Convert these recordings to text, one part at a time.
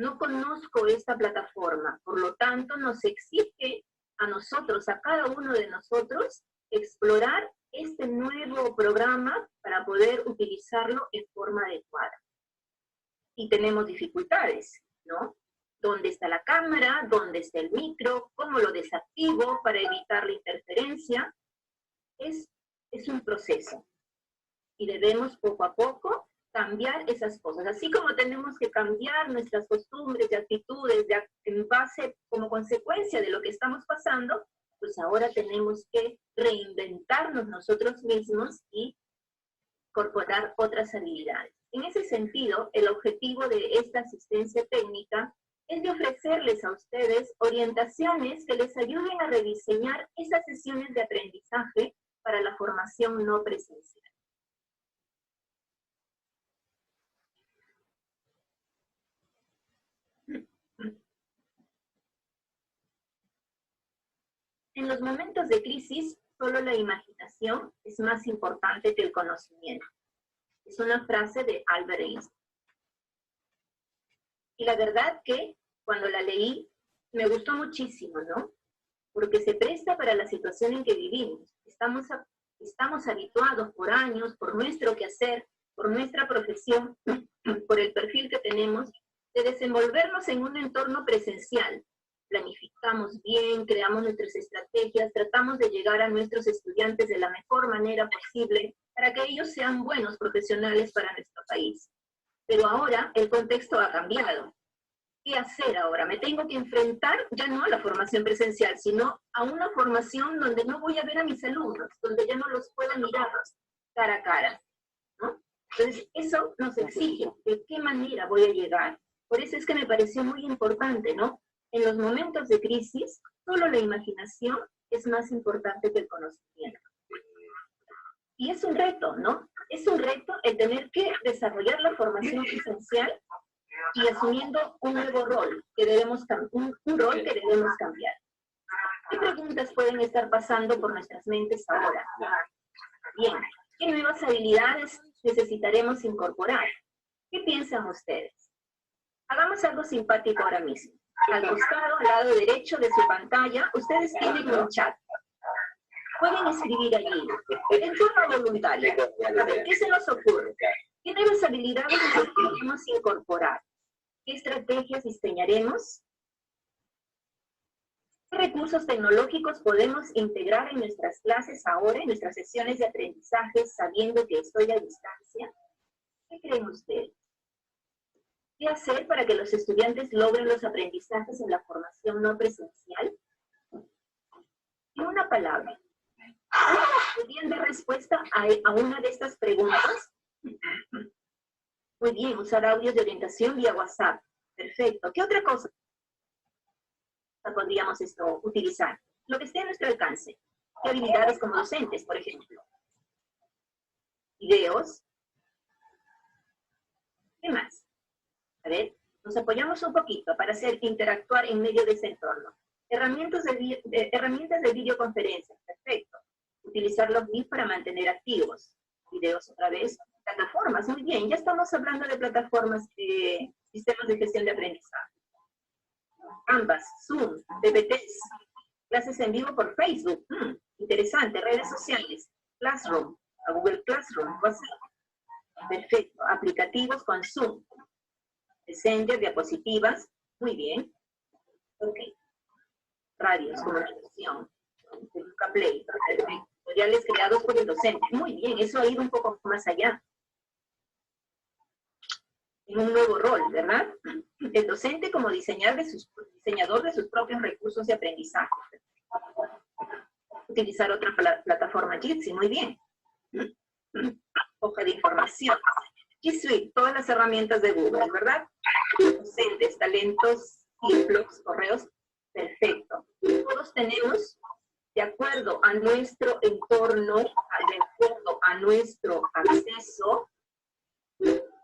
no conozco esta plataforma, por lo tanto nos exige a nosotros, a cada uno de nosotros, explorar este nuevo programa para poder utilizarlo en forma adecuada. Y tenemos dificultades, ¿no? ¿Dónde está la cámara? ¿Dónde está el micro? ¿Cómo lo desactivo para evitar la interferencia? Es un proceso. Y debemos poco a poco cambiar esas cosas. Así como tenemos que cambiar nuestras costumbres y actitudes en base, como consecuencia de lo que estamos pasando, pues ahora tenemos que reinventarnos nosotros mismos y incorporar otras habilidades. En ese sentido, el objetivo de esta asistencia técnica es de ofrecerles a ustedes orientaciones que les ayuden a rediseñar esas sesiones de aprendizaje para la formación no presencial. En los momentos de crisis, solo la imaginación es más importante que el conocimiento. Es una frase de Albert Einstein. Y la verdad que cuando la leí, me gustó muchísimo, ¿no? Porque se presta para la situación en que vivimos. Estamos habituados por años, por nuestro quehacer, por nuestra profesión, por el perfil que tenemos, de desenvolvernos en un entorno presencial. Planificamos bien, creamos nuestras estrategias, tratamos de llegar a nuestros estudiantes de la mejor manera posible para que ellos sean buenos profesionales para nuestro país. Pero ahora el contexto ha cambiado. ¿Qué hacer ahora? Me tengo que enfrentar ya no a la formación presencial, sino a una formación donde no voy a ver a mis alumnos, donde ya no los puedo mirar cara a cara, ¿no? Entonces, eso nos exige de qué manera voy a llegar. Por eso es que me pareció muy importante, ¿no? En los momentos de crisis, solo la imaginación es más importante que el conocimiento. Y es un reto, ¿no? Es un reto el tener que desarrollar la formación presencial y asumiendo un nuevo rol, un rol que debemos cambiar. ¿Qué preguntas pueden estar pasando por nuestras mentes ahora? Bien, ¿qué nuevas habilidades necesitaremos incorporar? ¿Qué piensan ustedes? Hagamos algo simpático ahora mismo. Al costado, al lado derecho de su pantalla, ustedes tienen un chat. Pueden escribir allí, en forma voluntaria. A ver, ¿qué se nos ocurre? ¿Qué nuevas habilidades necesitaremos incorporar? ¿Qué estrategias diseñaremos? ¿Qué recursos tecnológicos podemos integrar en nuestras clases ahora, en nuestras sesiones de aprendizaje, sabiendo que estoy a distancia? ¿Qué creen ustedes? ¿Qué hacer para que los estudiantes logren los aprendizajes en la formación no presencial? En una palabra, ¿podrían dar respuesta a una de estas preguntas? Muy bien, usar audios de orientación vía WhatsApp. Perfecto. ¿Qué otra cosa podríamos utilizar? Lo que esté a nuestro alcance. ¿Qué habilidades como docentes, por ejemplo? Videos. ¿Qué más? A ver, nos apoyamos un poquito para interactuar en medio de ese entorno. Herramientas de videoconferencia. Perfecto. Utilizar los Meet para mantener activos. Videos otra vez. Plataformas, muy bien. Ya estamos hablando de plataformas, sistemas de gestión de aprendizaje. Canvas, Zoom, PPTs, clases en vivo por Facebook. Interesante. Redes sociales. Classroom, a Google Classroom, WhatsApp. Perfecto. Aplicativos con Zoom. Messenger, diapositivas. Muy bien. Ok. Radios, comunicación. Play. Perfecto. Tutoriales creados por el docente. Muy bien, eso ha ido un poco más allá. En un nuevo rol, ¿verdad? El docente como diseñador de sus propios recursos de aprendizaje. Utilizar otra plataforma Jitsi, muy bien. Hoja de información. G Suite, todas las herramientas de Google, ¿verdad? Docentes, talentos, blogs, correos. Perfecto. Todos tenemos, de acuerdo a nuestro entorno, de acuerdo a nuestro acceso,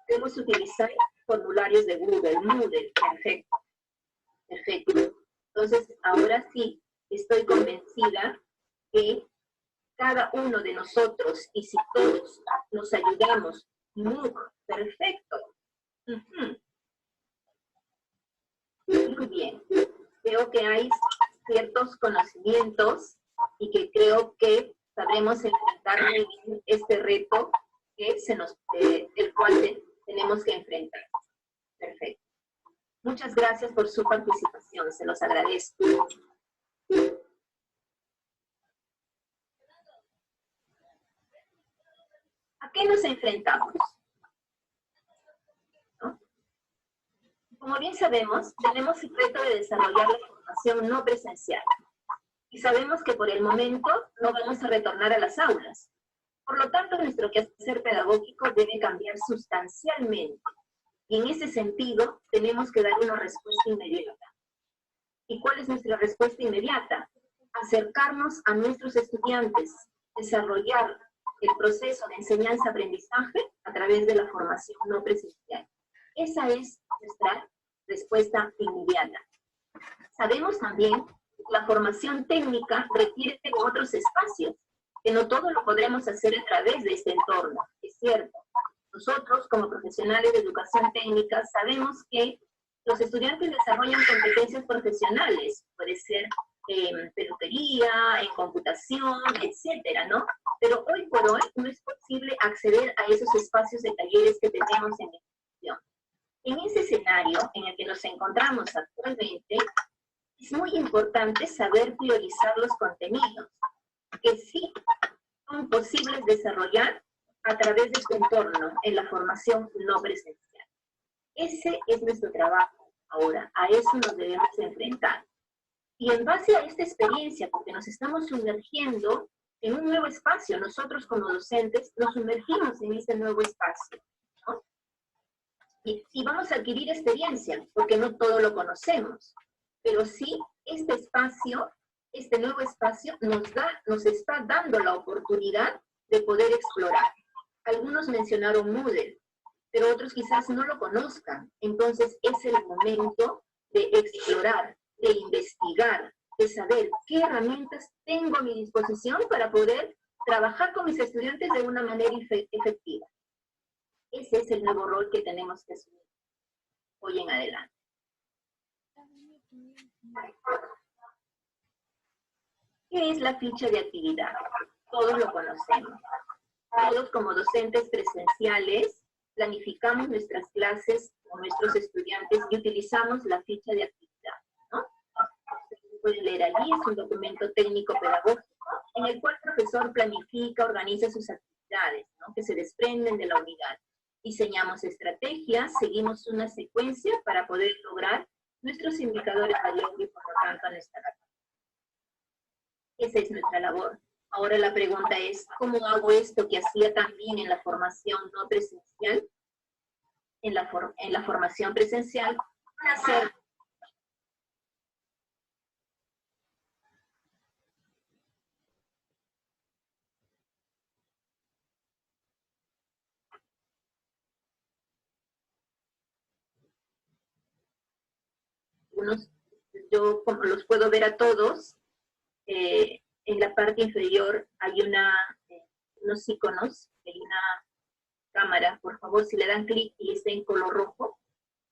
podemos utilizar formularios de Google, Moodle. Perfecto. Perfecto. Entonces, ahora sí, estoy convencida que cada uno de nosotros, y si todos nos ayudamos, perfecto. Veo que hay ciertos conocimientos y que creo que sabremos enfrentar muy bien este reto que el cual tenemos que enfrentar. Perfecto. Muchas gracias por su participación, se los agradezco. ¿A qué nos enfrentamos? ¿No? Como bien sabemos, tenemos el reto de desarrollar la formación no presencial. Y sabemos que por el momento no vamos a retornar a las aulas. Por lo tanto, nuestro quehacer pedagógico debe cambiar sustancialmente. Y en ese sentido, tenemos que dar una respuesta inmediata. ¿Y cuál es nuestra respuesta inmediata? Acercarnos a nuestros estudiantes, desarrollar el proceso de enseñanza-aprendizaje a través de la formación no presencial. Esa es nuestra respuesta inmediata. Sabemos también que la formación técnica requiere de otros espacios, que no todo lo podremos hacer a través de este entorno, es cierto. Nosotros, como profesionales de educación técnica, sabemos que los estudiantes desarrollan competencias profesionales, puede ser en peluquería, en computación, etcétera, ¿no? Pero hoy por hoy no es posible acceder a esos espacios de talleres que tenemos en la institución. En ese escenario en el que nos encontramos actualmente, es muy importante saber priorizar los contenidos, que sí son posibles desarrollar a través de este entorno en la formación no presencial. Ese es nuestro trabajo ahora, a eso nos debemos enfrentar. Y en base a esta experiencia, porque nos estamos sumergiendo en un nuevo espacio, nosotros como docentes nos sumergimos en este nuevo espacio, ¿no? Y vamos a adquirir experiencia, porque no todo lo conocemos, pero sí este espacio, este nuevo espacio nos está dando la oportunidad de poder explorar. Algunos mencionaron Moodle, pero otros quizás no lo conozcan. Entonces es el momento de explorar, de investigar, de saber qué herramientas tengo a mi disposición para poder trabajar con mis estudiantes de una manera efectiva. Ese es el nuevo rol que tenemos que asumir hoy en adelante. ¿Qué es la ficha de actividad? Todos lo conocemos. Todos como docentes presenciales planificamos nuestras clases con nuestros estudiantes y utilizamos la ficha de actividad, ¿no? Ustedes pueden leer allí, es un documento técnico-pedagógico en el cual el profesor planifica, organiza sus actividades, ¿no?, que se desprenden de la unidad. Diseñamos estrategias, seguimos una secuencia para poder lograr nuestros indicadores de logro y por lo tanto nuestra labor. Esa es nuestra labor. Ahora la pregunta es, ¿cómo hago esto que hacía también en la formación no presencial? En la formación presencial, hacer yo como los puedo ver a todos, en la parte inferior hay unos iconos, hay una cámara. Por favor, si le dan clic y está en color rojo,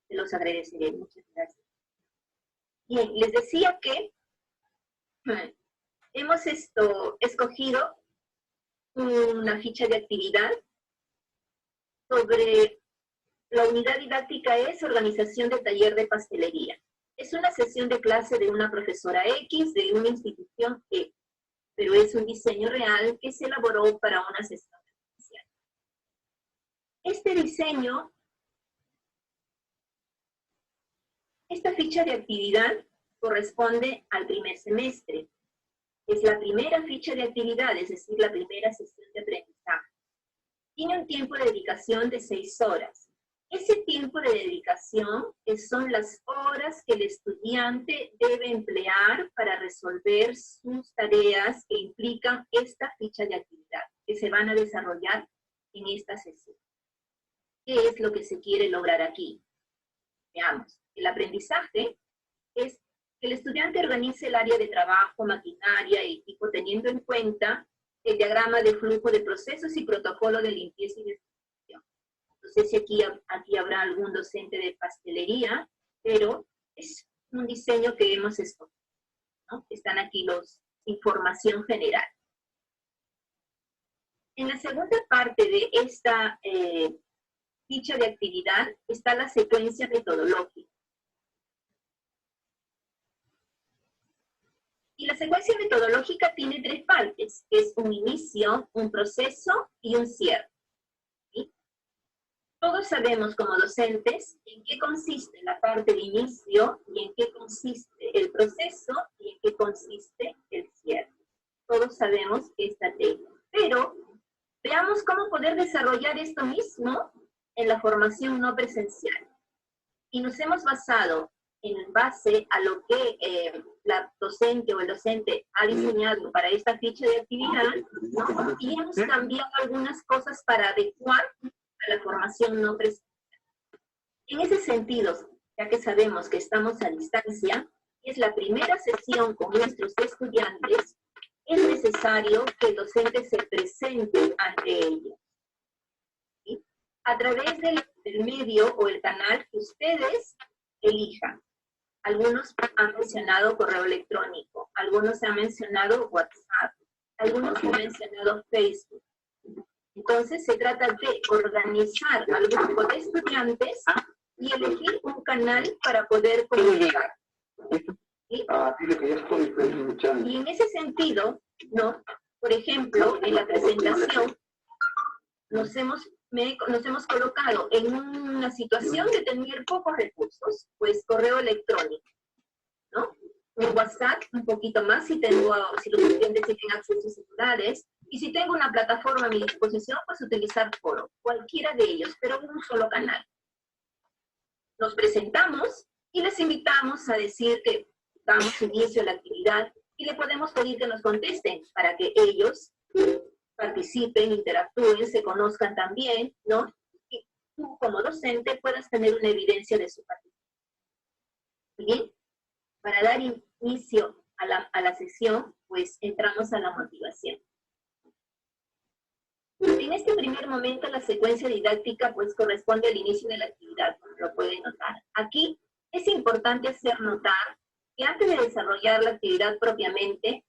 se los agradeceré. Muchas gracias. Bien, les decía que hemos escogido una ficha de actividad sobre la unidad didáctica es organización de taller de pastelería. Es una sesión de clase de una profesora X de una institución E, pero es un diseño real que se elaboró para una sesión especial. Este diseño, esta ficha de actividad corresponde al primer semestre. Es la primera ficha de actividad, es decir, la primera sesión de aprendizaje. Tiene un tiempo de dedicación de 6 horas. Ese tiempo de dedicación son las horas que el estudiante debe emplear para resolver sus tareas que implican esta ficha de actividad, que se van a desarrollar en esta sesión. ¿Qué es lo que se quiere lograr aquí? Veamos. El aprendizaje es que el estudiante organice el área de trabajo, maquinaria y equipo, teniendo en cuenta el diagrama de flujo de procesos y protocolo de limpieza y desinfección. No sé si aquí habrá algún docente de pastelería, pero es un diseño que hemos escogido, ¿no? Están aquí información general. En la segunda parte de esta ficha de actividad está la secuencia metodológica. Y la secuencia metodológica tiene 3 partes, que es un inicio, un proceso y un cierre. ¿Sí? Todos sabemos como docentes en qué consiste la parte de inicio y en qué consiste el proceso y en qué consiste el cierre. Todos sabemos esta técnica, pero veamos cómo poder desarrollar esto mismo en la formación no presencial. Y nos hemos basado en base a lo que la docente o el docente ha diseñado para esta ficha de actividad, ¿no? Y hemos cambiado algunas cosas para adecuar a la formación no presencial. En ese sentido, ya que sabemos que estamos a distancia, y es la primera sesión con nuestros estudiantes, es necesario que el docente se presente ante ellos, ¿sí? A través del medio o el canal que ustedes elijan. Algunos han mencionado correo electrónico, algunos han mencionado WhatsApp, algunos han mencionado Facebook. Entonces se trata de organizar al grupo de estudiantes y elegir un canal para poder comunicar. ¿Sí? Y en ese sentido, ¿no? Por ejemplo, en la presentación nos hemos colocado en una situación de tener pocos recursos, pues correo electrónico, ¿no? Un WhatsApp un poquito más si los estudiantes tienen acceso a celulares, y si tengo una plataforma a mi disposición, pues utilizar foro, cualquiera de ellos, pero en un solo canal. Nos presentamos y les invitamos a decir que damos inicio a la actividad y le podemos pedir que nos contesten para que ellos participen, interactúen, se conozcan también, ¿no? Y tú como docente puedas tener una evidencia de su participación. Bien, para dar inicio a la sesión, pues entramos a la motivación. En este primer momento la secuencia didáctica pues corresponde al inicio de la actividad, como lo pueden notar. Aquí es importante hacer notar que antes de desarrollar la actividad propiamente,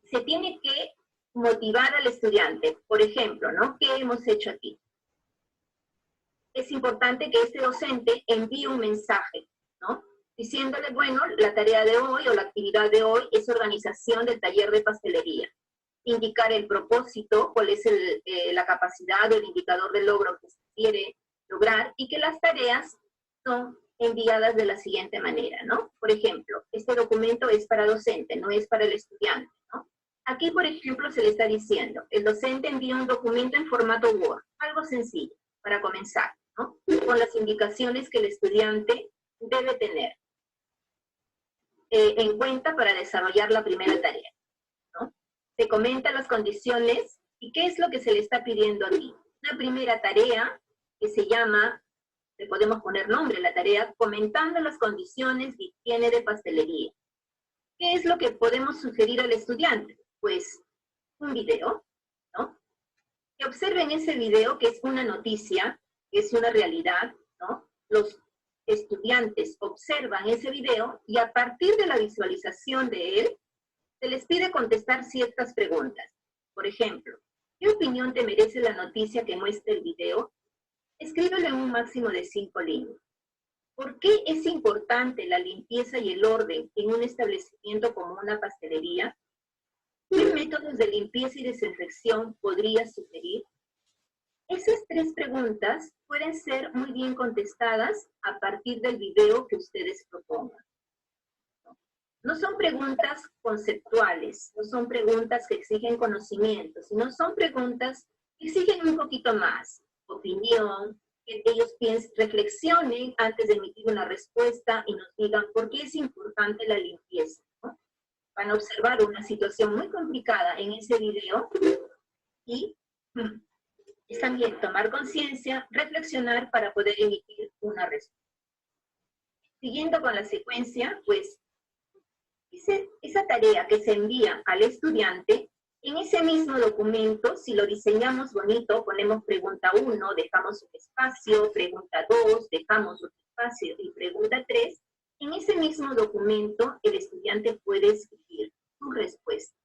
se tiene que motivar al estudiante. Por ejemplo, ¿no? ¿Qué hemos hecho aquí? Es importante que este docente envíe un mensaje, ¿no? Diciéndole, bueno, la tarea de hoy o la actividad de hoy es organización del taller de pastelería. Indicar el propósito, cuál es la capacidad o el indicador de logro que se quiere lograr, y que las tareas son enviadas de la siguiente manera, ¿no? Por ejemplo, este documento es para docente, no es para el estudiante, ¿no? Aquí, por ejemplo, se le está diciendo, el docente envía un documento en formato Word, algo sencillo, para comenzar, ¿no? Con las indicaciones que el estudiante debe tener en cuenta para desarrollar la primera tarea, ¿no? Se comentan las condiciones y qué es lo que se le está pidiendo aquí. Una primera tarea que se llama, le podemos poner nombre a la tarea, comentando las condiciones de higiene de pastelería. ¿Qué es lo que podemos sugerir al estudiante? Pues un video, ¿no? Que observen ese video, que es una noticia, que es una realidad, ¿no? Los estudiantes observan ese video y a partir de la visualización de él, se les pide contestar ciertas preguntas. Por ejemplo, ¿qué opinión te merece la noticia que muestra el video? Escríbelo en un máximo de 5 líneas. ¿Por qué es importante la limpieza y el orden en un establecimiento como una pastelería? ¿Qué métodos de limpieza y desinfección podrías sugerir? Esas 3 preguntas pueden ser muy bien contestadas a partir del video que ustedes propongan. No son preguntas conceptuales, no son preguntas que exigen conocimiento, sino son preguntas que exigen un poquito más, opinión, que ellos reflexionen antes de emitir una respuesta y nos digan por qué es importante la limpieza, ¿no? Van a observar una situación muy complicada en ese video y es también tomar conciencia, reflexionar para poder emitir una respuesta. Siguiendo con la secuencia, pues, esa tarea que se envía al estudiante, en ese mismo documento, si lo diseñamos bonito, ponemos pregunta 1, dejamos un espacio, pregunta 2, dejamos un espacio y pregunta 3, en ese mismo documento el estudiante puede escribir su respuesta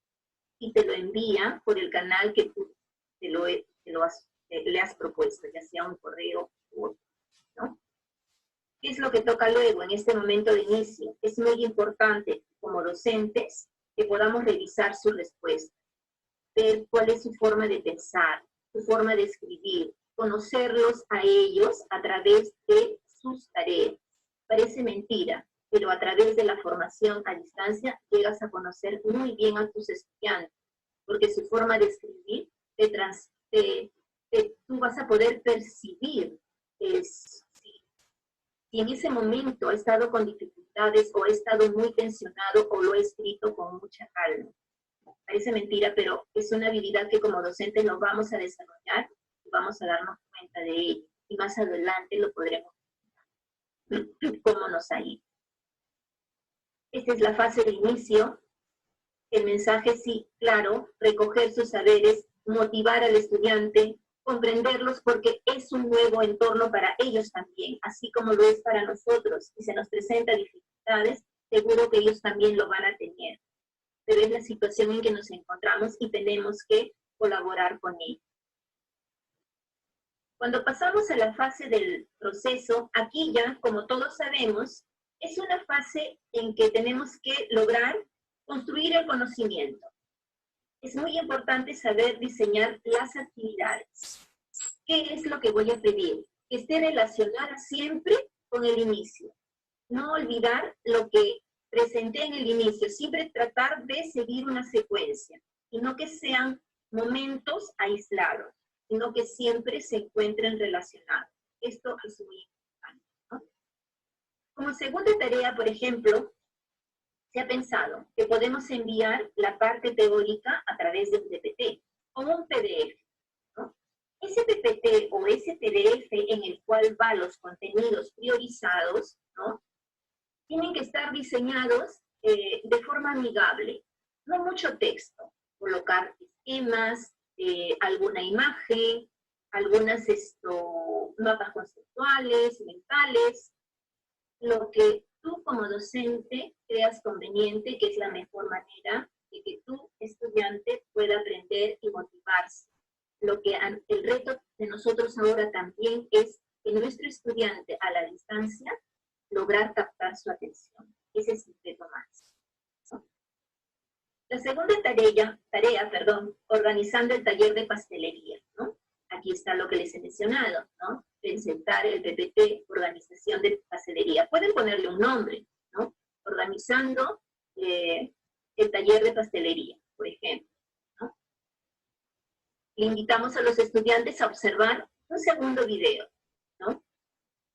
y te lo envía por el canal que tú le has propuesto, ya sea un correo u otro, ¿no? ¿Qué es lo que toca luego en este momento de inicio? Es muy importante como docentes que podamos revisar su respuesta, ver cuál es su forma de pensar, su forma de escribir, conocerlos a ellos a través de sus tareas. Parece mentira, pero a través de la formación a distancia llegas a conocer muy bien a tus estudiantes, porque su forma de escribir tú vas a poder percibir si en ese momento ha estado con dificultades o ha estado muy tensionado o lo ha escrito con mucha calma. Parece mentira, pero es una habilidad que como docentes lo vamos a desarrollar y vamos a darnos cuenta de ello. Y más adelante lo podremos ver cómo nos ha ido. Esta es la fase de inicio. El mensaje sí, claro, recoger sus saberes, motivar al estudiante, comprenderlos porque es un nuevo entorno para ellos también, así como lo es para nosotros. Si se nos presentan dificultades, seguro que ellos también lo van a tener. Pero es la situación en que nos encontramos y tenemos que colaborar con ellos. Cuando pasamos a la fase del proceso, aquí ya, como todos sabemos, es una fase en que tenemos que lograr construir el conocimiento. Es muy importante saber diseñar las actividades. ¿Qué es lo que voy a pedir? Que esté relacionada siempre con el inicio. No olvidar lo que presenté en el inicio, siempre tratar de seguir una secuencia, y no que sean momentos aislados, sino que siempre se encuentren relacionados. Esto es muy importante, ¿no? Como segunda tarea, por ejemplo, se ha pensado que podemos enviar la parte teórica a través de un PPT o un PDF, ¿no? Ese PPT o ese PDF en el cual van los contenidos priorizados, ¿no? Tienen que estar diseñados de forma amigable, no mucho texto, colocar esquemas, alguna imagen, algunas mapas conceptuales, mentales, lo que tú como docente creas conveniente, que es la mejor manera de que tu estudiante pueda aprender y motivarse. El reto de nosotros ahora también es que nuestro estudiante a la distancia lograr captar su atención. Ese es el reto más, ¿no? La segunda tarea, organizando el taller de pastelería, ¿no? Aquí está lo que les he mencionado, ¿no? Presentar el PPT, organización de pastelería. Pueden ponerle un nombre, ¿no? Organizando el taller de pastelería, por ejemplo, ¿no? Le invitamos a los estudiantes a observar un segundo video, ¿no?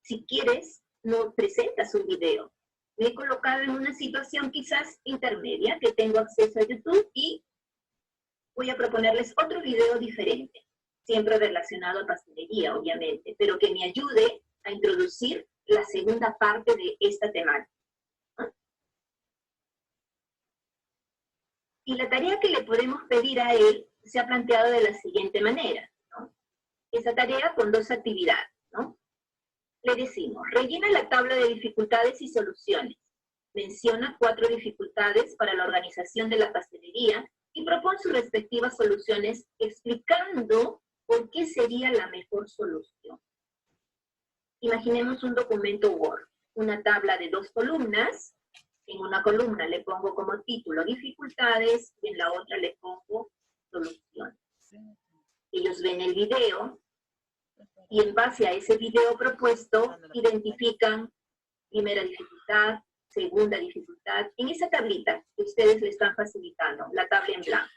Si quieres, no presentas un video. Me he colocado en una situación quizás intermedia, que tengo acceso a YouTube y voy a proponerles otro video diferente, siempre relacionado a pastelería, obviamente, pero que me ayude a introducir la segunda parte de esta temática, ¿no? Y la tarea que le podemos pedir a él se ha planteado de la siguiente manera, ¿no? Esa tarea con dos actividades, ¿no? Le decimos, rellena la tabla de dificultades y soluciones. Menciona 4 dificultades para la organización de la pastelería y propone sus respectivas soluciones explicando por qué sería la mejor solución. Imaginemos un documento Word, una tabla de 2 columnas. En una columna le pongo como título dificultades y en la otra le pongo soluciones. Ellos ven el video y en base a ese video propuesto identifican primera dificultad, segunda dificultad, en esa tablita que ustedes le están facilitando, la tabla en blanco.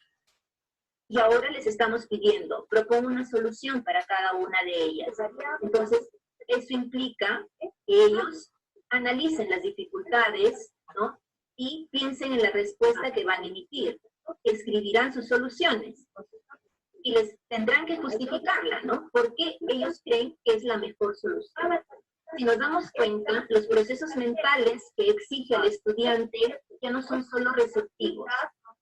Y ahora les estamos pidiendo, propongo una solución para cada una de ellas. Entonces, eso implica que ellos analicen las dificultades, ¿no? Y piensen en la respuesta que van a emitir. Escribirán sus soluciones. Y les tendrán que justificarla, ¿no? Porque ellos creen que es la mejor solución. Si nos damos cuenta, los procesos mentales que exige el estudiante ya no son solo receptivos,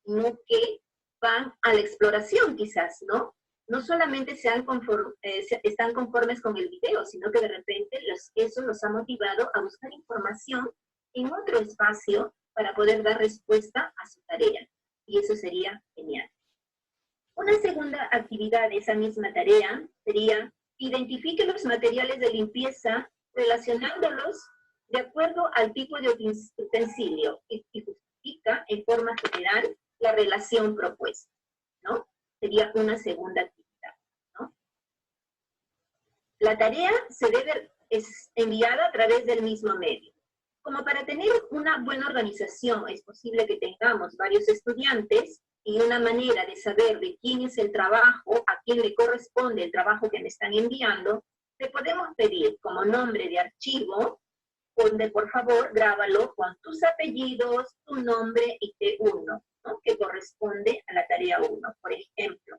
sino que van a la exploración quizás, ¿no? no solamente están conformes con el video, sino que de repente eso los ha motivado a buscar información en otro espacio para poder dar respuesta a su tarea. Y eso sería genial. Una segunda actividad de esa misma tarea sería identifique los materiales de limpieza relacionándolos de acuerdo al tipo de utensilio y justifica en forma general la relación propuesta, ¿no? Sería una segunda actividad, ¿no? La tarea es enviada a través del mismo medio. Como para tener una buena organización es posible que tengamos varios estudiantes y una manera de saber de quién es el trabajo, a quién le corresponde el trabajo que me están enviando, le podemos pedir como nombre de archivo, donde por favor grábalo con tus apellidos, tu nombre y T1, ¿no? Que corresponde a la tarea 1. Por ejemplo,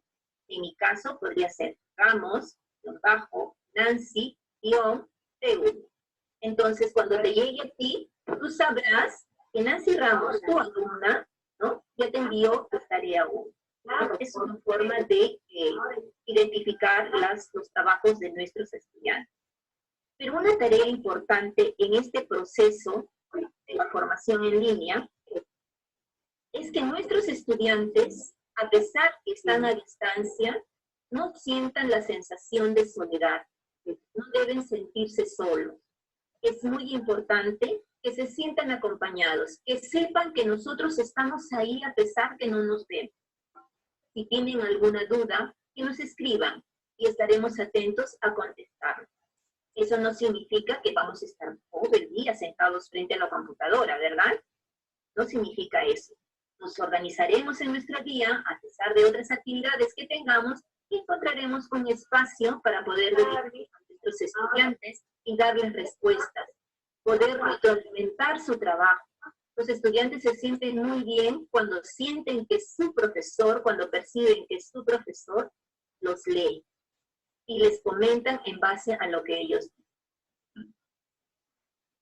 en mi caso podría ser Ramos, Nancy, T1. Entonces, cuando te llegue a ti, tú sabrás que Nancy Ramos, tu alumna, ¿no? Ya te envió la tarea 1. ¿No? Es una forma de identificar los trabajos de nuestros estudiantes. Pero una tarea importante en este proceso de la formación en línea es que nuestros estudiantes, a pesar que están a distancia, no sientan la sensación de soledad. No deben sentirse solos. Es muy importante que se sientan acompañados, que sepan que nosotros estamos ahí a pesar que no nos ven. Si tienen alguna duda, que nos escriban y estaremos atentos a contestar. Eso no significa que vamos a estar todo el día sentados frente a la computadora, ¿verdad? No significa eso. Nos organizaremos en nuestro día, a pesar de otras actividades que tengamos, y encontraremos un espacio para poder dirigir a nuestros estudiantes y darles respuestas, poder retroalimentar su trabajo. Los estudiantes se sienten muy bien cuando sienten que su profesor, cuando perciben que su profesor los lee y les comentan en base a lo que ellos dicen.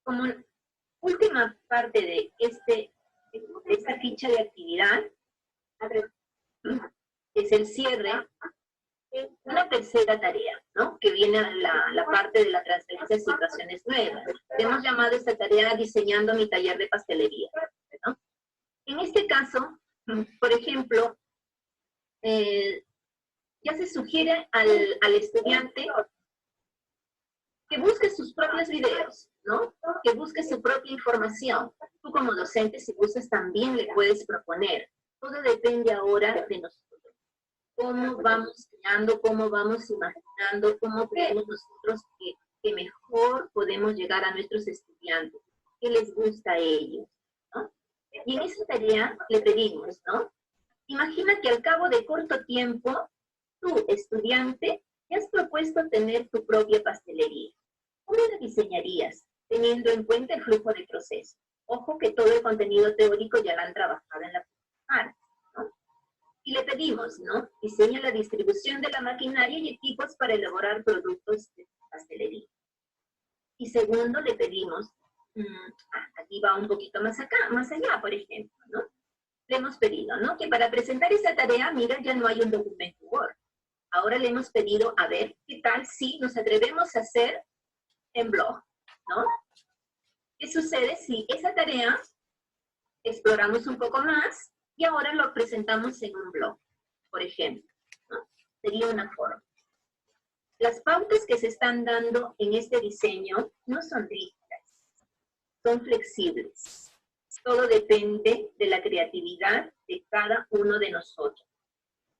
Como última parte de esta ficha de actividad, es el cierre, una tercera tarea, ¿no? Que viene a la parte de la transferencia de situaciones nuevas. Hemos llamado esta tarea diseñando mi taller de pastelería, ¿no? En este caso, por ejemplo, ya se sugiere al estudiante que busque sus propios videos, ¿no? Que busque su propia información. Tú como docente, si gustas, también le puedes proponer. Todo depende ahora de nosotros. Cómo vamos creando, cómo vamos imaginando, cómo creemos nosotros que mejor podemos llegar a nuestros estudiantes, qué les gusta a ellos, ¿no? Y en esa tarea le pedimos, ¿no? Imagina que al cabo de corto tiempo, tú, estudiante, te has propuesto tener tu propia pastelería. ¿Cómo la diseñarías, teniendo en cuenta el flujo de proceso? Ojo que todo el contenido teórico ya lo han trabajado en la parte, ¿no? Y le pedimos, ¿no? Diseña la distribución de la maquinaria y equipos para elaborar productos de pastelería. Y segundo, le pedimos, aquí va un poquito más allá, por ejemplo, ¿no? Le hemos pedido, ¿no? Que para presentar esa tarea, mira, ya no hay un documento Word. Ahora le hemos pedido, a ver, ¿qué tal si nos atrevemos a hacer en blog, ¿no? ¿Qué sucede si esa tarea exploramos un poco más y ahora lo presentamos en un blog, por ejemplo, ¿no? Sería una forma. Las pautas que se están dando en este diseño no son rígidas, son flexibles. Todo depende de la creatividad de cada uno de nosotros,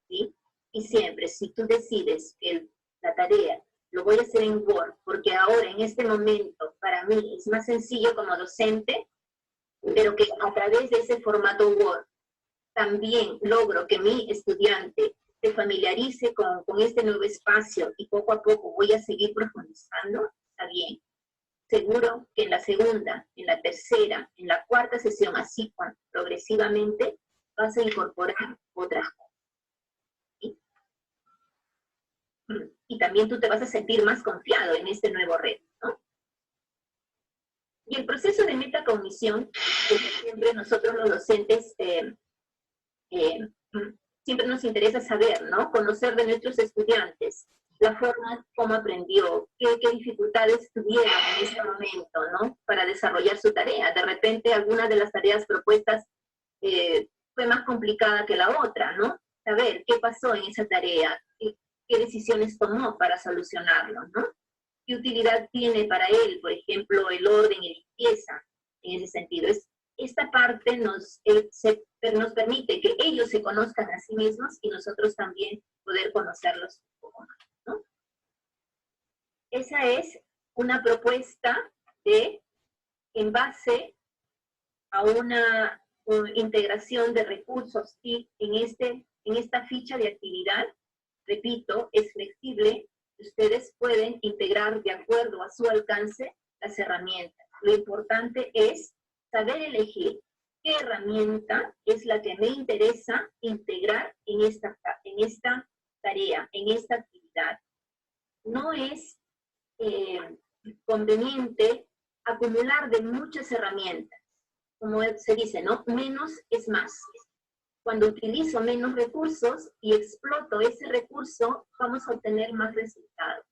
¿sí? Y siempre, si tú decides que la tarea lo voy a hacer en Word, porque ahora, en este momento, para mí es más sencillo como docente, pero que a través de ese formato Word también logro que mi estudiante se familiarice con este nuevo espacio y poco a poco voy a seguir profundizando, está bien. Seguro que en la segunda, en la tercera, en la cuarta sesión, así progresivamente, vas a incorporar otras cosas. ¿Sí? Y también tú te vas a sentir más confiado en este nuevo reto, ¿no? Y el proceso de metacognición, que siempre nosotros los docentes siempre nos interesa saber, ¿no? Conocer de nuestros estudiantes, la forma como aprendió, qué dificultades tuvieron en ese momento, ¿no? Para desarrollar su tarea. De repente, alguna de las tareas propuestas fue más complicada que la otra, ¿no? Saber qué pasó en esa tarea, qué decisiones tomó para solucionarlo, ¿no? ¿Qué utilidad tiene para él, por ejemplo, el orden y limpieza? En ese sentido, esta parte nos permite que ellos se conozcan a sí mismos y nosotros también poder conocerlos un poco más, ¿no? Esa es una propuesta en base a una integración de recursos y en esta ficha de actividad, repito, es flexible. Ustedes pueden integrar de acuerdo a su alcance las herramientas. Lo importante es saber elegir qué herramienta es la que me interesa integrar en esta tarea, en esta actividad. No es conveniente acumular de muchas herramientas. Como se dice, ¿no? Menos es más. Cuando utilizo menos recursos y exploto ese recurso, vamos a obtener más resultados.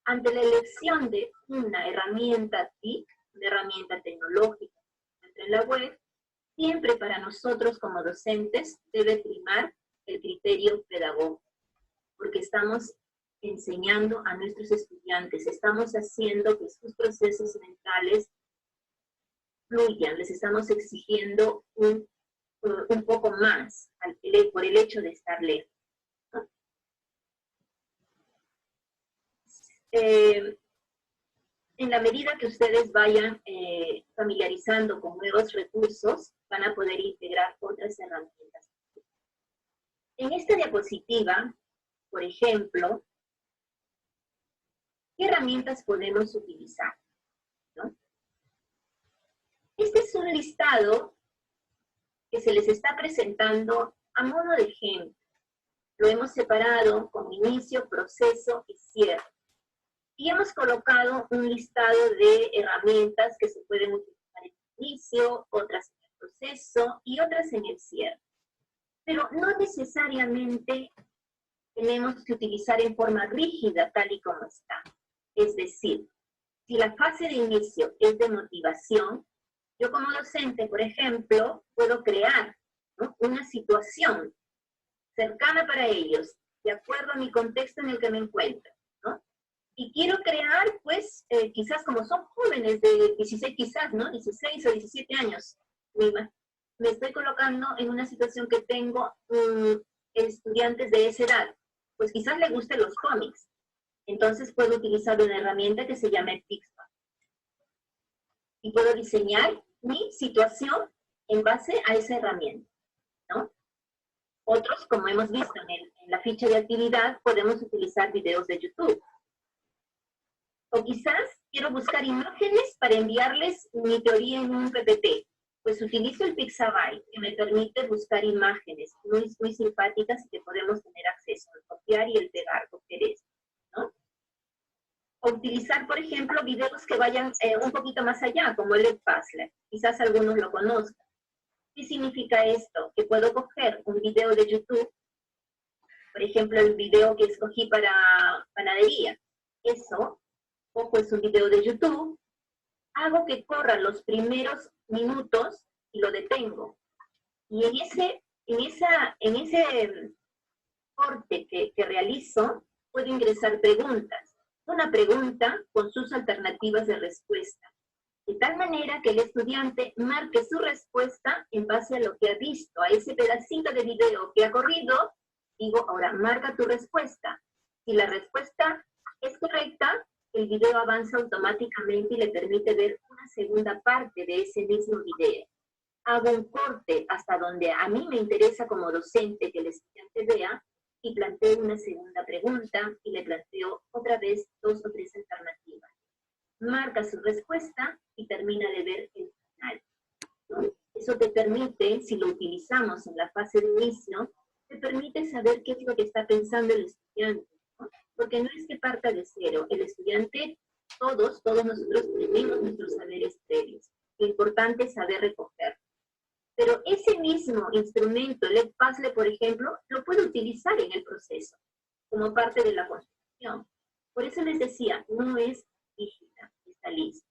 Ante la elección de una herramienta TIC, una herramienta tecnológica en la web, siempre para nosotros como docentes debe primar el criterio pedagógico, porque estamos enseñando a nuestros estudiantes, estamos haciendo que sus procesos mentales fluyan, les estamos exigiendo un poco más por el hecho de estar lejos, ¿no? En la medida que ustedes vayan familiarizando con nuevos recursos, van a poder integrar otras herramientas. En esta diapositiva, por ejemplo, ¿qué herramientas podemos utilizar, ¿no? Este es un listado que se les está presentando a modo de ejemplo. Lo hemos separado con inicio, proceso y cierre. Y hemos colocado un listado de herramientas que se pueden utilizar en el inicio, otras en el proceso y otras en el cierre. Pero no necesariamente tenemos que utilizar en forma rígida tal y como está. Es decir, si la fase de inicio es de motivación, yo como docente, por ejemplo, puedo crear, ¿no?, una situación cercana para ellos, de acuerdo a mi contexto en el que me encuentro, ¿no? Y quiero crear, pues, quizás como son jóvenes de 16, quizás, ¿no? 16 o 17 años, me estoy colocando en una situación que tengo estudiantes de esa edad, pues quizás les gusten los cómics. Entonces puedo utilizar una herramienta que se llama Pixar. Y puedo diseñar mi situación en base a esa herramienta, ¿no? Otros, como hemos visto en la ficha de actividad, podemos utilizar videos de YouTube. O quizás quiero buscar imágenes para enviarles mi teoría en un PPT. Pues utilizo el Pixabay, que me permite buscar imágenes muy, muy simpáticas y que podemos tener acceso, al copiar y el pegar, copiar esto, ¿no? O utilizar, por ejemplo, videos que vayan un poquito más allá, como el Edpuzzler. Quizás algunos lo conozcan. ¿Qué significa esto? Que puedo coger un video de YouTube, por ejemplo, el video que escogí para panadería. Eso, o pues un video de YouTube, hago que corra los primeros minutos y lo detengo. Y en ese corte que realizo, puedo ingresar preguntas. Una pregunta con sus alternativas de respuesta, de tal manera que el estudiante marque su respuesta en base a lo que ha visto, a ese pedacito de video que ha corrido. Digo, ahora, marca tu respuesta. Si la respuesta es correcta, el video avanza automáticamente y le permite ver una segunda parte de ese mismo video. Hago un corte hasta donde a mí me interesa como docente que el estudiante vea, y planteo una segunda pregunta y le planteo otra vez 2 o 3 alternativas. Marca su respuesta y termina de ver el final, ¿no? Eso te permite, si lo utilizamos en la fase de inicio, te permite saber qué es lo que está pensando el estudiante, ¿no? Porque no es que parta de cero. El estudiante, todos nosotros tenemos nuestros saberes previos. Lo importante es saber recoger. Pero ese mismo instrumento, el EdPuzzle, por ejemplo, lo puedo utilizar en el proceso, como parte de la construcción. Por eso les decía, no es rígida esta lista,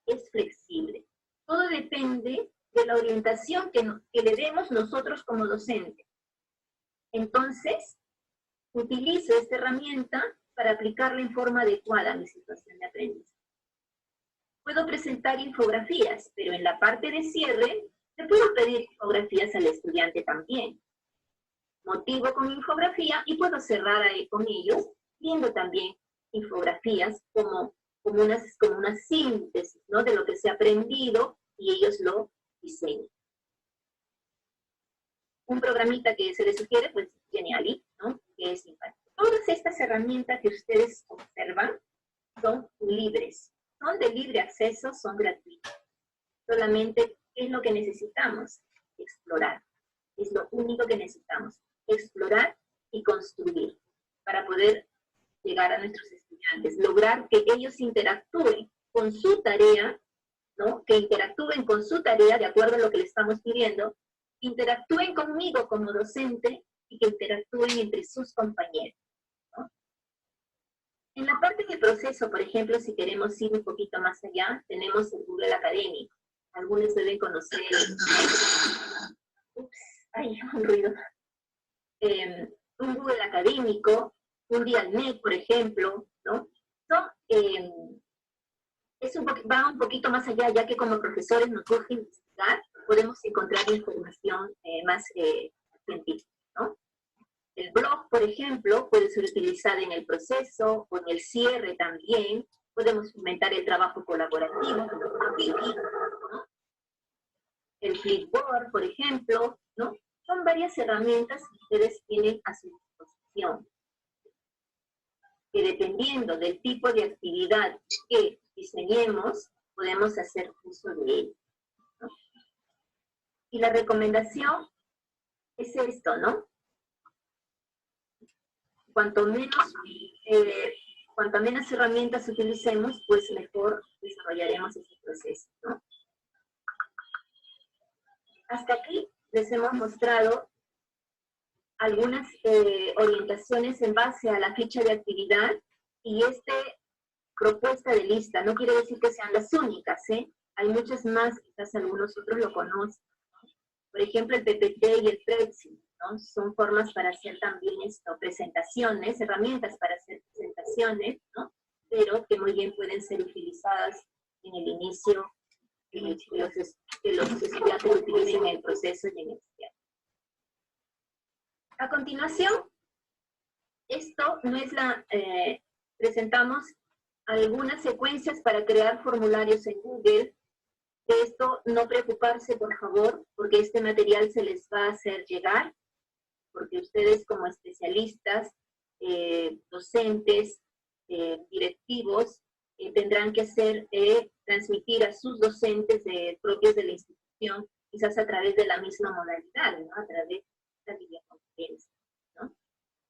es flexible. Todo depende de la orientación que le demos nosotros como docentes. Entonces, utilizo esta herramienta para aplicarla en forma adecuada a mi situación de aprendizaje. Puedo presentar infografías, pero en la parte de cierre, le puedo pedir infografías al estudiante también. Motivo con infografía y puedo cerrar ahí con ellos, viendo también infografías como una síntesis, ¿no?, de lo que se ha aprendido y ellos lo diseñan. Un programita que se les sugiere, pues, Geniali, ¿no?, que es simpático. Todas estas herramientas que ustedes observan son libres, son de libre acceso, son gratuitas. Solamente, ¿qué es lo que necesitamos? Explorar. Es lo único que necesitamos. Explorar y construir para poder llegar a nuestros estudiantes, lograr que ellos interactúen con su tarea, ¿no?, que interactúen con su tarea de acuerdo a lo que le estamos pidiendo, interactúen conmigo como docente y que interactúen entre sus compañeros, ¿no? En la parte de proceso, por ejemplo, si queremos ir un poquito más allá, tenemos el Google Académico. Algunos deben conocer. Ups, ay, un ruido. Un Google Académico, un Dialnet, por ejemplo, ¿no? Va un poquito más allá, ya que como profesores nos gusta investigar, podemos encontrar información más científica, ¿no? El blog, por ejemplo, puede ser utilizado en el proceso o en el cierre también. Podemos fomentar el trabajo colaborativo, ¿no? El Flipboard, por ejemplo, ¿no? Son varias herramientas que ustedes tienen a su disposición, que dependiendo del tipo de actividad que diseñemos, podemos hacer uso de ello, ¿no? Y la recomendación es esto, ¿no? Cuanto menos herramientas utilicemos, pues mejor desarrollaremos ese proceso, ¿no? Hasta aquí les hemos mostrado algunas orientaciones en base a la ficha de actividad y propuesta de lista. No quiere decir que sean las únicas, ¿eh? Hay muchas más, quizás algunos otros lo conocen, ¿no? Por ejemplo, el PPT y el Prezi, ¿no? Son formas para hacer también presentaciones, herramientas para hacer presentaciones, ¿no? Pero que muy bien pueden ser utilizadas en el inicio, que los estudiantes utilicen en el proceso y en el cierre. A continuación, esto no es presentamos algunas secuencias para crear formularios en Google. De esto no preocuparse, por favor, porque este material se les va a hacer llegar, porque ustedes como especialistas, docentes, directivos, tendrán que transmitir a sus docentes propios de la institución, quizás a través de la misma modalidad, ¿no? A través de la videoconferencia, ¿no?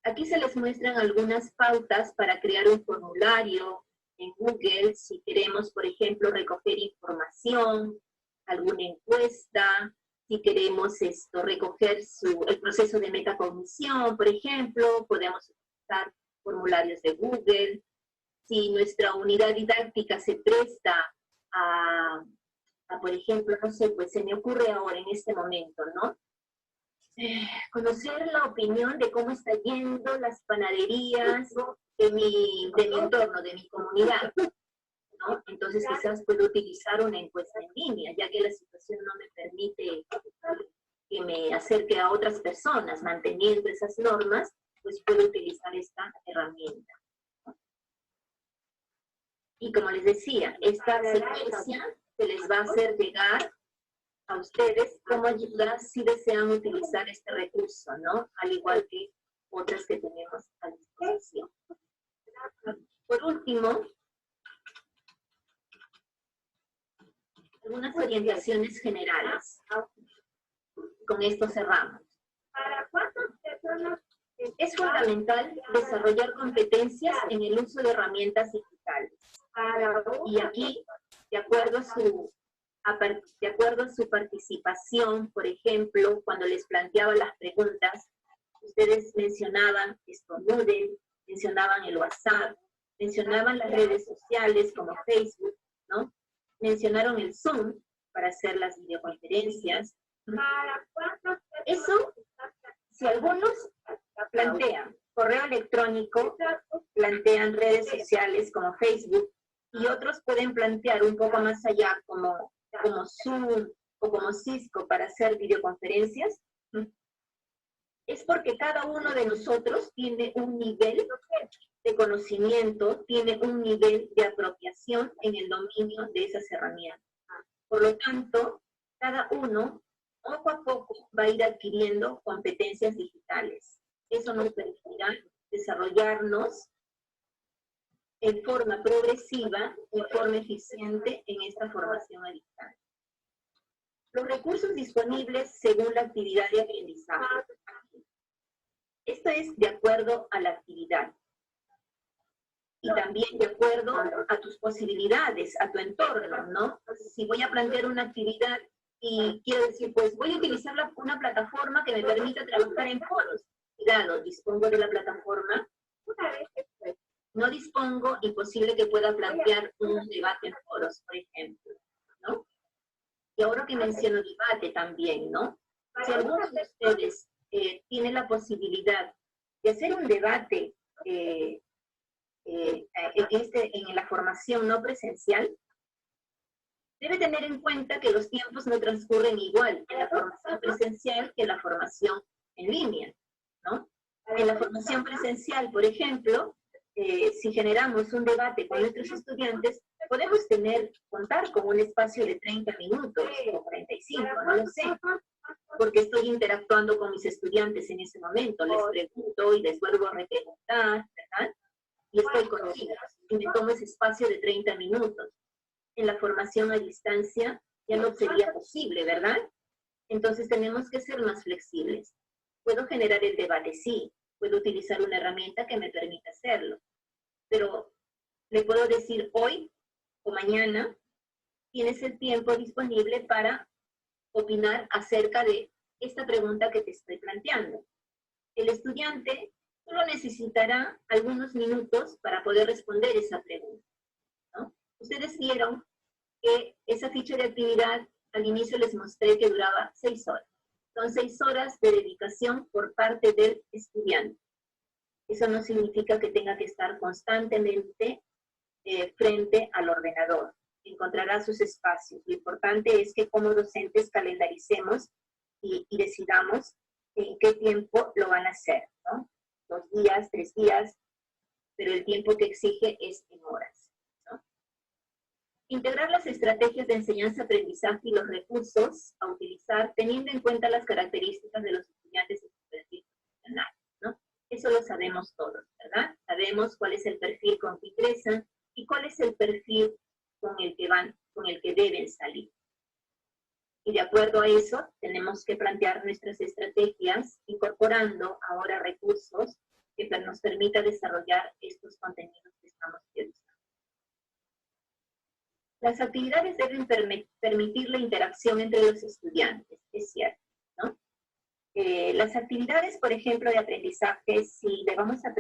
Aquí se les muestran algunas pautas para crear un formulario en Google, si queremos, por ejemplo, recoger información, alguna encuesta, si queremos recoger el proceso de metacognición, por ejemplo, podemos utilizar formularios de Google. Si nuestra unidad didáctica se presta por ejemplo, no sé, pues se me ocurre ahora en este momento, ¿no? Conocer la opinión de cómo está yendo las panaderías de mi entorno, de mi comunidad, ¿no? Entonces quizás puedo utilizar una encuesta en línea, ya que la situación no me permite que me acerque a otras personas, manteniendo esas normas, pues puedo utilizar esta herramienta, ¿no? Y como les decía, esta secuencia se les va a hacer llegar a ustedes cómo ayudar si desean utilizar este recurso, ¿no? Al igual que otras que tenemos a disposición. Por último, algunas orientaciones generales. Con esto cerramos. Es fundamental desarrollar competencias en el uso de herramientas digitales. Y aquí, de acuerdo a su de acuerdo a su participación, por ejemplo, cuando les planteaba las preguntas, ustedes mencionaban esto, Moodle, mencionaban el WhatsApp, mencionaban las redes sociales como Facebook, ¿no? Mencionaron el Zoom para hacer las videoconferencias. Eso, si algunos plantean correo electrónico, plantean redes sociales como Facebook, y otros pueden plantear un poco más allá como Zoom o como Cisco para hacer videoconferencias, es porque cada uno de nosotros tiene un nivel de conocimiento, tiene un nivel de apropiación en el dominio de esas herramientas. Por lo tanto, cada uno poco a poco va a ir adquiriendo competencias digitales. Eso nos permitirá desarrollarnos en forma progresiva, en forma eficiente en esta formación a distancia. Los recursos disponibles según la actividad de aprendizaje. Esto es de acuerdo a la actividad. Y también de acuerdo a tus posibilidades, a tu entorno, ¿no? Si voy a plantear una actividad y quiero decir, pues voy a utilizar una plataforma que me permita trabajar en foros. Cuidado, dispongo de la plataforma. No dispongo, imposible que pueda plantear un debate en foros, por ejemplo, ¿no? Y ahora que menciono debate también, ¿no? Si algunos de ustedes tienen la posibilidad de hacer un debate en la formación no presencial, debe tener en cuenta que los tiempos no transcurren igual en la formación presencial que en la formación en línea, ¿no? En la formación presencial, por ejemplo, si generamos un debate con nuestros estudiantes, podemos contar con un espacio de 30 minutos o 45, no lo sé, porque estoy interactuando con mis estudiantes en ese momento, les pregunto y les vuelvo a repreguntar, ¿verdad? Y estoy con ellos, y me tomo ese espacio de 30 minutos. En la formación a distancia ya no sería posible, ¿verdad? Entonces tenemos que ser más flexibles. Puedo generar el debate, sí, puedo utilizar una herramienta que me permita hacerlo, pero le puedo decir hoy o mañana, tienes el tiempo disponible para opinar acerca de esta pregunta que te estoy planteando. El estudiante solo necesitará algunos minutos para poder responder esa pregunta, ¿no? Ustedes vieron que esa ficha de actividad, al inicio les mostré que duraba 6 horas. Son 6 horas de dedicación por parte del estudiante. Eso no significa que tenga que estar constantemente frente al ordenador. Encontrará sus espacios. Lo importante es que como docentes calendaricemos y decidamos en qué tiempo lo van a hacer, ¿no? 2 días, 3 días, pero el tiempo que exige es en horas, ¿no? Integrar las estrategias de enseñanza-aprendizaje y los recursos a utilizar teniendo en cuenta las características de los estudiantes y su perfil profesional, ¿no? Eso lo sabemos todos, ¿verdad? Sabemos cuál es el perfil con que ingresan y cuál es el perfil con el que deben salir. Y de acuerdo a eso, tenemos que plantear nuestras estrategias incorporando ahora recursos que nos permita desarrollar estos contenidos que estamos priorizando. Las actividades deben permitir la interacción entre los estudiantes, es cierto, ¿no? Las actividades, por ejemplo, de aprendizaje, si le vamos a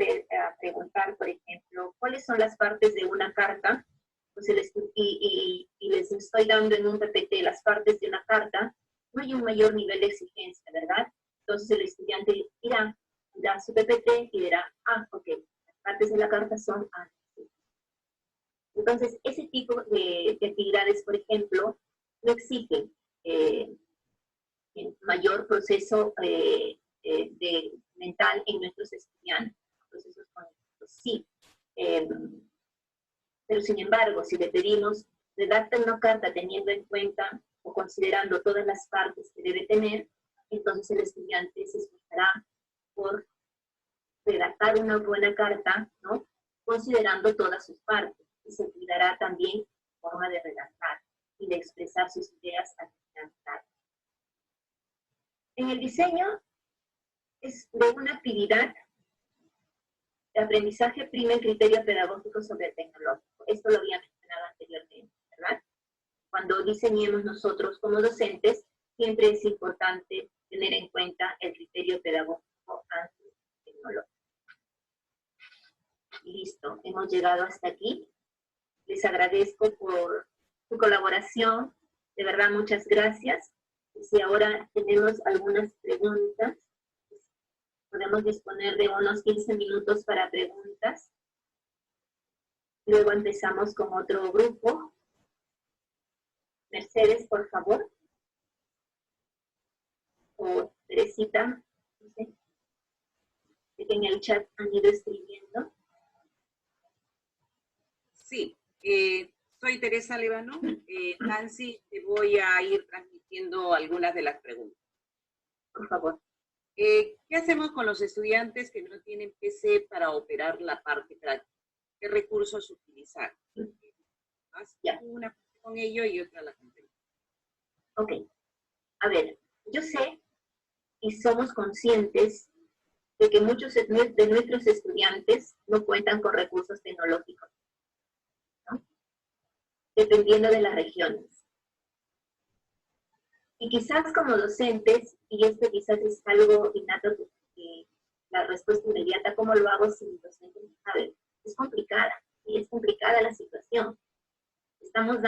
preguntar, por ejemplo, cuáles son las partes de una carta, pues y les estoy dando en un PPT las partes de una carta, no hay un mayor nivel de exigencia, ¿verdad? Entonces el estudiante irá, da su PPT y dirá, ah, ok, las partes de la carta son A. Entonces, ese tipo de actividades, por ejemplo, no exigen mayor proceso mental en nuestros estudiantes, procesos cognitivos, sí. Pero sin embargo, si le pedimos, redacta una carta teniendo en cuenta o considerando todas las partes que debe tener, entonces el estudiante se esforzará por redactar una buena carta, ¿no? Considerando todas sus partes, y se cuidará también forma de redactar y de expresar sus ideas al redactar. En el diseño de una actividad, el aprendizaje prima el criterio pedagógico sobre el tecnológico. Esto lo había mencionado anteriormente, ¿verdad? cuando diseñemos nosotros como docentes, siempre es importante tener en cuenta el criterio pedagógico antes tecnológico. Listo, hemos llegado hasta aquí. Les agradezco por su colaboración. De verdad, muchas gracias. Si ahora tenemos algunas preguntas, podemos disponer de unos 15 minutos para preguntas. Luego empezamos con otro grupo. Mercedes, por favor. O Teresita, no sé. Sé que en el chat han ido escribiendo. Sí, soy Teresa Levano. Nancy, te voy a ir transmitiendo algunas de las preguntas. Por favor. ¿Qué hacemos con los estudiantes que no tienen PC para operar la parte práctica? ¿Qué recursos utilizar? Ya. Una con ello y otra la comprendo. Ok. A ver, yo sé y somos conscientes de que muchos de nuestros estudiantes no cuentan con recursos tecnológicos, ¿no? Dependiendo de las regiones. Y quizás como docentes, y esto quizás es algo innato, la respuesta inmediata, ¿cómo lo hago sin docentes? A ver, es complicada, y es complicada la situación. Estamos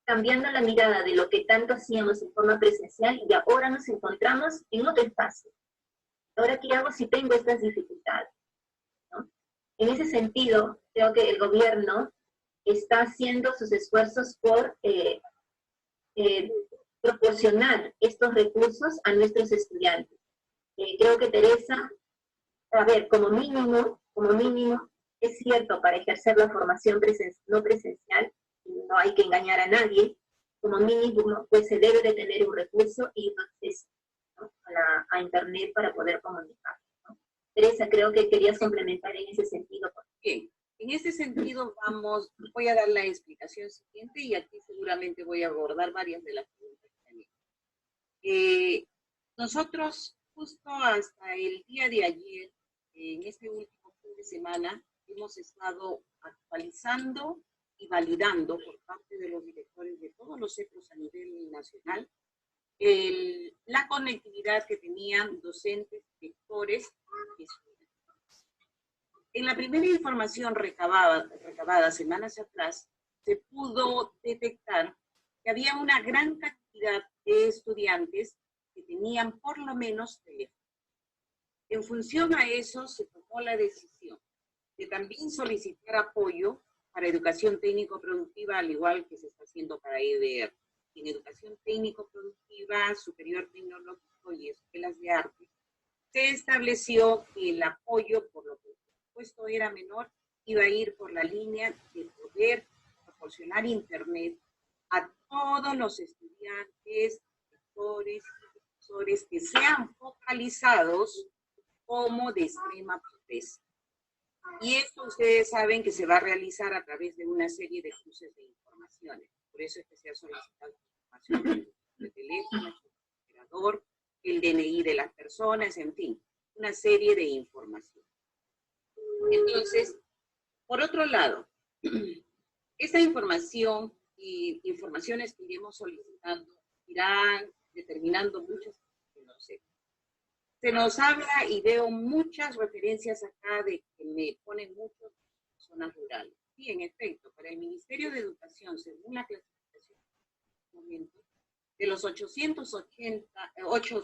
cambiando la mirada de lo que tanto hacíamos en forma presencial y ahora nos encontramos en otro espacio. Ahora, ¿qué hago si tengo estas dificultades? ¿No? En ese sentido, creo que el gobierno está haciendo sus esfuerzos por proporcionar estos recursos a nuestros estudiantes. Creo que Teresa, a ver, como mínimo, es cierto, para ejercer la formación no presencial, no hay que engañar a nadie, como mínimo, pues se debe de tener un recurso y un acceso, ¿no? a Internet para poder comunicar, ¿no? Teresa, creo que querías complementar en ese sentido. Bien, en ese sentido voy a dar la explicación siguiente y aquí seguramente voy a abordar varias de las preguntas que tenía. Nosotros, justo hasta el día de ayer, en este último fin de semana, hemos estado actualizando y validando por parte de los directores de todos los centros a nivel nacional la conectividad que tenían docentes, lectores y estudiantes. En la primera información recabada semanas atrás, se pudo detectar que había una gran cantidad de estudiantes que tenían por lo menos teléfono. En función a eso, se tomó la decisión de también solicitar apoyo para educación técnico-productiva, al igual que se está haciendo para EDR. En educación técnico-productiva, superior tecnológico y escuelas de arte, se estableció que el apoyo, por lo que el presupuesto era menor, iba a ir por la línea de poder proporcionar Internet a todos los estudiantes, lectores y profesores que sean focalizados como de extrema pobreza. Y esto ustedes saben que se va a realizar a través de una serie de cruces de informaciones. Por eso es que se ha solicitado información de teléfono, el operador, el DNI de las personas, en fin, una serie de información. Entonces, por otro lado, esta información y informaciones que iremos solicitando irán determinando muchas cosas que no sé. Se nos habla y veo muchas referencias acá de que me ponen muchas zonas rurales. Sí, en efecto, para el Ministerio de Educación, según la clasificación en este momento, de los 808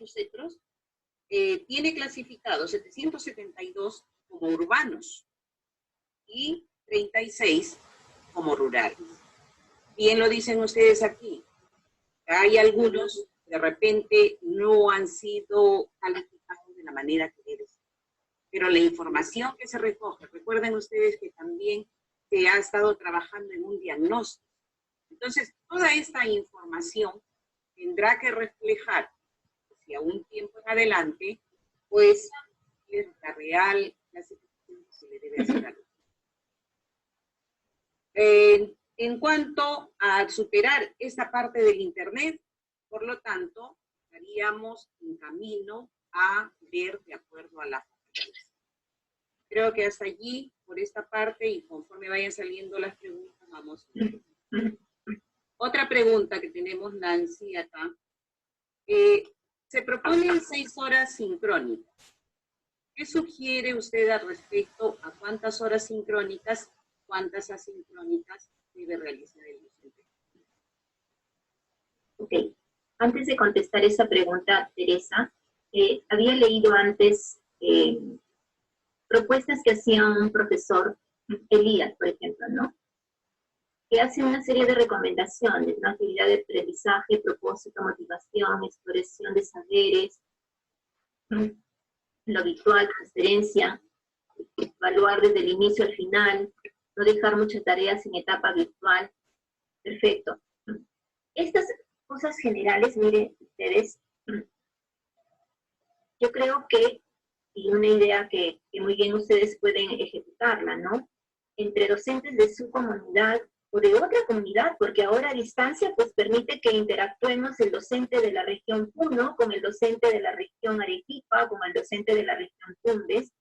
centros, tiene clasificados 772 como urbanos y 36 como rurales. Bien lo dicen ustedes aquí. Hay algunos de repente no han sido calificados de la manera que debe ser. Pero la información que se recoge, recuerden ustedes que también se ha estado trabajando en un diagnóstico. Entonces, toda esta información tendrá que reflejar hacia un tiempo en adelante, pues, la real clasificación que se le debe hacer a los. En cuanto a superar esta parte del Internet, por lo tanto, estaríamos en camino a ver de acuerdo a la fortaleza. Creo que hasta allí, por esta parte, y conforme vayan saliendo las preguntas, vamos. Otra pregunta que tenemos, Nancy, acá. Se proponen 6 horas sincrónicas. ¿Qué sugiere usted al respecto a cuántas horas sincrónicas, cuántas asincrónicas debe realizar el docente? Ok. Antes de contestar esa pregunta, Teresa, había leído antes propuestas que hacía un profesor, Elías, por ejemplo, ¿no? Que hace una serie de recomendaciones, ¿no? Actividad de aprendizaje, propósito, motivación, exploración de saberes, lo habitual, transferencia, evaluar desde el inicio al final, no dejar muchas tareas en etapa virtual. Perfecto. Estas cosas generales, miren ustedes, yo creo que, y una idea que muy bien ustedes pueden ejecutarla, ¿no? Entre docentes de su comunidad o de otra comunidad, porque ahora a distancia pues permite que interactuemos el docente de la región Puno con el docente de la región Arequipa, con el docente de la región Tumbes.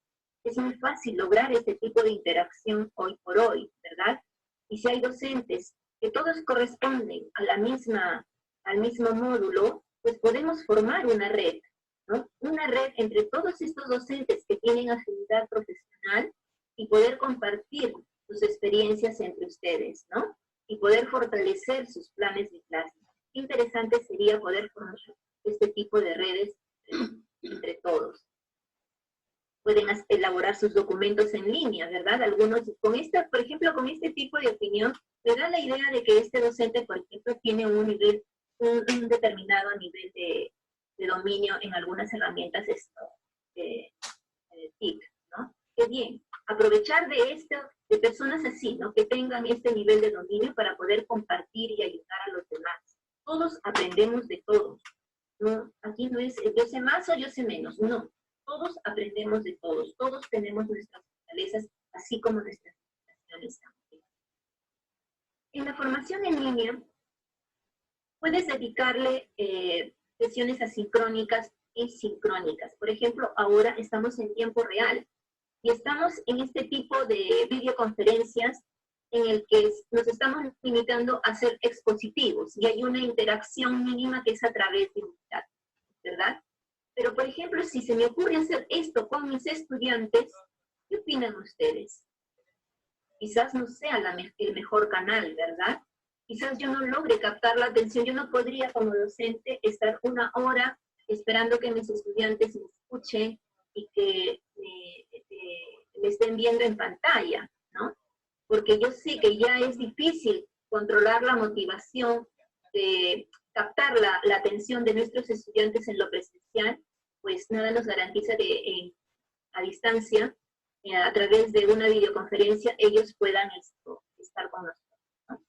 Es muy fácil lograr este tipo de interacción hoy por hoy, ¿verdad? Y si hay docentes que todos corresponden a al mismo módulo, pues podemos formar una red, ¿no? Una red entre todos estos docentes que tienen afinidad profesional y poder compartir sus experiencias entre ustedes, ¿no? Y poder fortalecer sus planes de clase. Qué interesante sería poder formar este tipo de redes entre todos. Pueden elaborar sus documentos en línea, ¿verdad? Algunos, por ejemplo, con este tipo de opinión, me da la idea de que este docente, por ejemplo, tiene un determinado nivel de dominio en algunas herramientas TIC, ¿no? Qué bien, aprovechar de personas así, ¿no? Que tengan este nivel de dominio para poder compartir y ayudar a los demás. Todos aprendemos de todos, ¿no? Aquí no es yo sé más o yo sé menos, no. Todos aprendemos de todos, todos tenemos nuestras fortalezas, así como nuestras limitaciones también. En la formación en línea, puedes dedicarle sesiones asincrónicas y sincrónicas. Por ejemplo, ahora estamos en tiempo real y estamos en este tipo de videoconferencias en el que nos estamos limitando a ser expositivos y hay una interacción mínima que es a través de un chat, ¿verdad? Pero, por ejemplo, si se me ocurre hacer esto con mis estudiantes, ¿qué opinan ustedes? Quizás no sea el mejor canal, ¿verdad? Quizás yo no logre captar la atención, yo no podría como docente estar 1 hora esperando que mis estudiantes me escuchen y que me estén viendo en pantalla, ¿no? Porque yo sé que ya es difícil controlar la motivación, captar la atención de nuestros estudiantes en lo presencial, pues nada nos garantiza que a distancia, a través de una videoconferencia, ellos puedan estar con nosotros, ¿no?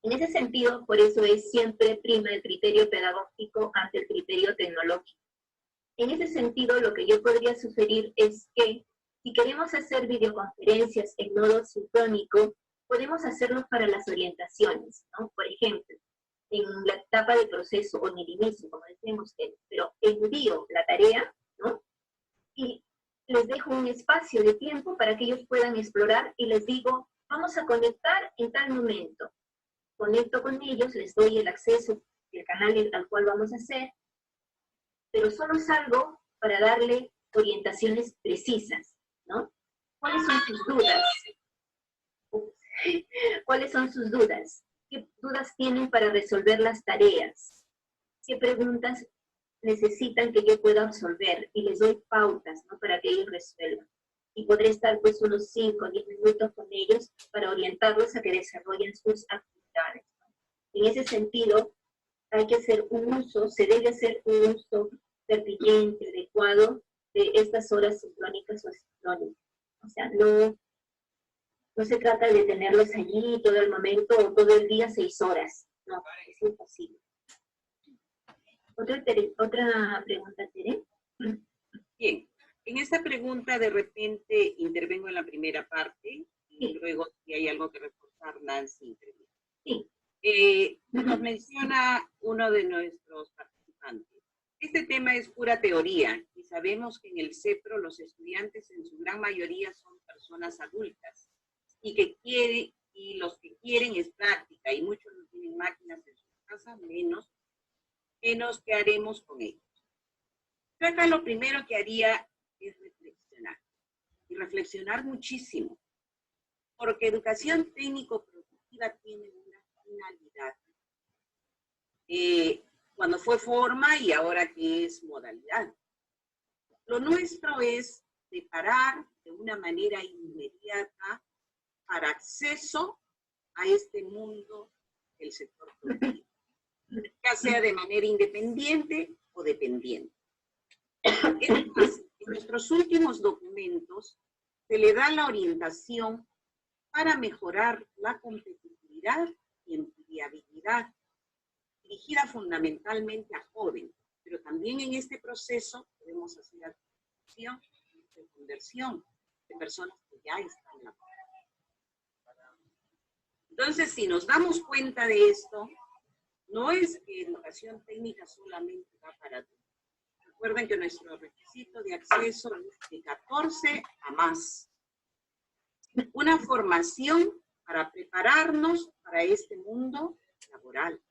En ese sentido, por eso es siempre prima el criterio pedagógico ante el criterio tecnológico. En ese sentido, lo que yo podría sugerir es que si queremos hacer videoconferencias en modo sincrónico, podemos hacerlo para las orientaciones, ¿no? Por ejemplo, en la etapa de proceso o en el inicio, como decían ustedes, pero envío la tarea, ¿no? Y les dejo un espacio de tiempo para que ellos puedan explorar y les digo, vamos a conectar en tal momento. Conecto con ellos, les doy el acceso del canal al cual vamos a hacer, pero solo salgo para darle orientaciones precisas, ¿no? ¿Cuáles son sus dudas? ¿Cuáles son sus dudas? ¿Qué dudas tienen para resolver las tareas? ¿Qué preguntas necesitan que yo pueda absolver? Y les doy pautas, ¿no? Para que ellos resuelvan. Y podré estar pues unos 5 o 10 minutos con ellos para orientarlos a que desarrollen sus actividades, ¿no? En ese sentido, hay que hacer se debe hacer un uso pertinente, adecuado de estas horas sincrónicas o asincrónicas. O sea, no se trata de tenerlos allí todo el momento o todo el día 6 horas. No, es imposible. ¿Otra pregunta, Tere? Bien, en esta pregunta de repente intervengo en la primera parte y luego si hay algo que reforzar, Nancy interviene. Sí. Nos menciona uno de nuestros participantes. Este tema es pura teoría y sabemos que en el CEPRO los estudiantes en su gran mayoría son personas adultas y que y los que quieren es práctica, y muchos no tienen máquinas en sus casas, menos que haremos con ellos. Yo acá lo primero que haría es reflexionar, y reflexionar muchísimo, porque educación técnico-productiva tiene una finalidad. Cuando fue forma y ahora que es modalidad. Lo nuestro es preparar de una manera inmediata para acceso a este mundo del sector productivo, ya sea de manera independiente o dependiente. Es más, en nuestros últimos documentos se le da la orientación para mejorar la competitividad y empleabilidad, dirigida fundamentalmente a jóvenes, pero también en este proceso podemos hacer adquisición de conversión de personas que ya están en la carrera. Entonces, si nos damos cuenta de esto, no es que educación técnica solamente va para todos. Recuerden que nuestro requisito de acceso es de 14 a más. Una formación para prepararnos para este mundo laboral.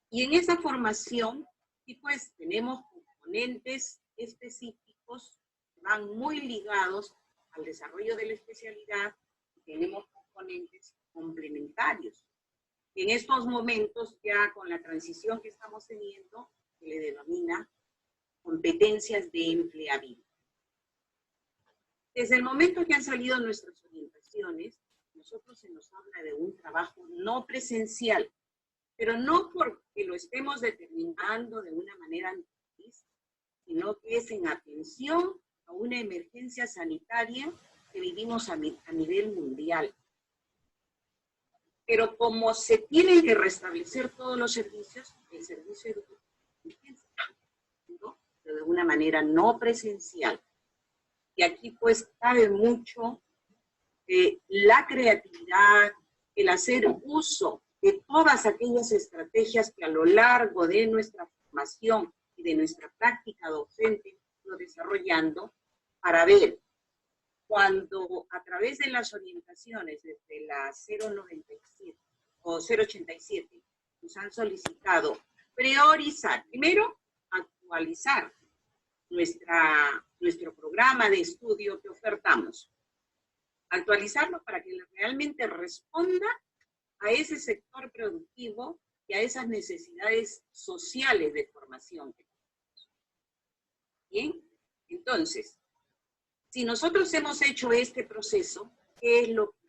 Y en esa formación, sí, pues tenemos componentes específicos que van muy ligados al desarrollo de la especialidad, y tenemos componentes complementarios. En estos momentos, ya con la transición que estamos teniendo, se le denomina competencias de empleabilidad. Desde el momento que han salido nuestras orientaciones, nosotros se nos habla de un trabajo no presencial, pero no porque lo estemos determinando de una manera anticipista, sino que es en atención a una emergencia sanitaria que vivimos a nivel mundial. Pero como se tienen que restablecer todos los servicios, el servicio educativo, ¿no? Pero de una manera no presencial. Y aquí pues cabe mucho la creatividad, el hacer uso de todas aquellas estrategias que a lo largo de nuestra formación y de nuestra práctica docente lo desarrollando para ver cuando a través de las orientaciones desde la 097 o 087 nos han solicitado priorizar, primero actualizar nuestro programa de estudio que ofertamos, actualizarlo para que realmente responda a ese sector productivo y a esas necesidades sociales de formación que tenemos. Bien, entonces, si nosotros hemos hecho este proceso, ¿qué es lo que?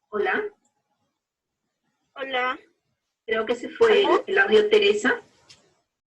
Hola. Hola. Creo que se fue el audio Teresa.